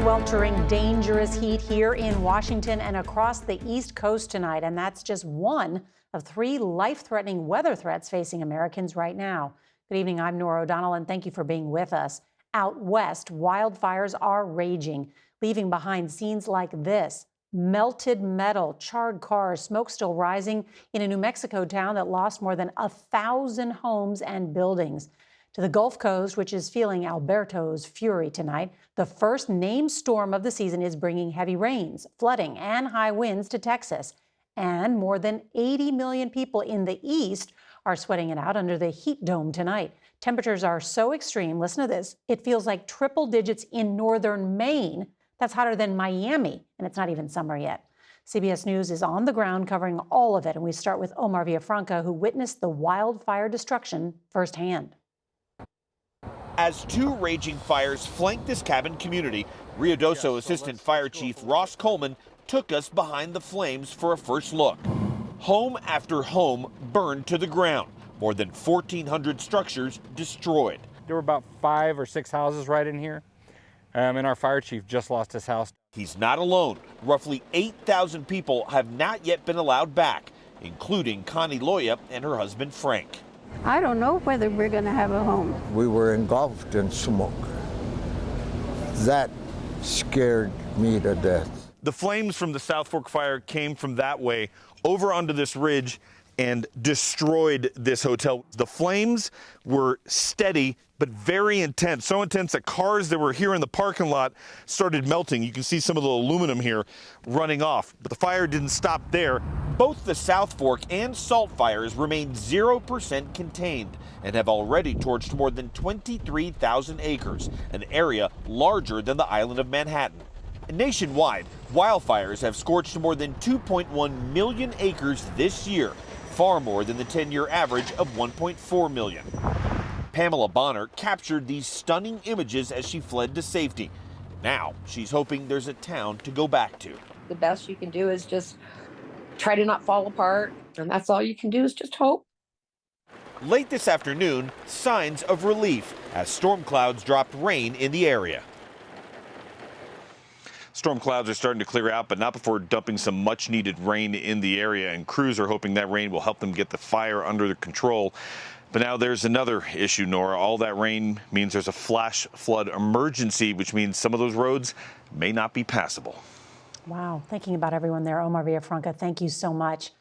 Sweltering, dangerous heat here in Washington and across the East Coast tonight. And that's just one of 3 life-threatening weather threats facing Americans right now. Good evening, I'm Norah O'Donnell, and thank you for being with us. Out west, wildfires are raging, leaving behind scenes like this. Melted metal, charred cars, smoke still rising in a New Mexico town that lost more than 1,000 homes and buildings. To the Gulf Coast, which is feeling Alberto's fury tonight, the first named storm of the season is bringing heavy rains, flooding, and high winds to Texas. And more than 80 million people in the east are sweating it out under the heat dome tonight. Temperatures are so extreme, listen to this, it feels like triple digits in northern Maine. That's hotter than Miami, and it's not even summer yet. CBS News is on the ground covering all of it, and we start with Omar Villafranca, who witnessed the wildfire destruction firsthand. As 2 raging fires flanked this cabin community, Ruidoso Assistant Fire Chief Ross Coleman took us behind the flames for a first look. Home after home burned to the ground. More than 1,400 structures destroyed. There were about 5 or 6 houses right in here, and our fire chief just lost his house. He's not alone. Roughly 8,000 people have not yet been allowed back, including Connie Loya and her husband Frank. I don't know whether we're going to have a home. We were engulfed in smoke. That scared me to death. The flames from the South Fork fire came from that way over onto this ridge and destroyed this hotel. The flames were steady but very intense, so intense that cars that were here in the parking lot started melting. You can see some of the aluminum here running off, but the fire didn't stop there. Both the South Fork and Salt fires remain 0% contained and have already torched more than 23,000 acres, an area larger than the island of Manhattan. Nationwide, wildfires have scorched more than 2.1 million acres this year, far more than the 10-year average of 1.4 million. Pamela Bonner captured these stunning images as she fled to safety. Now she's hoping there's a town to go back to. The best you can do is just try to not fall apart, and that's all you can do is just hope. Late this afternoon, signs of relief as storm clouds dropped rain in the area. Storm clouds are starting to clear out, but not before dumping some much needed rain in the area, and crews are hoping that rain will help them get the fire under control. But now there's another issue, Nora. All that rain means there's a flash flood emergency, which means some of those roads may not be passable. Wow, thinking about everyone there. Omar Villafranca, thank you so much.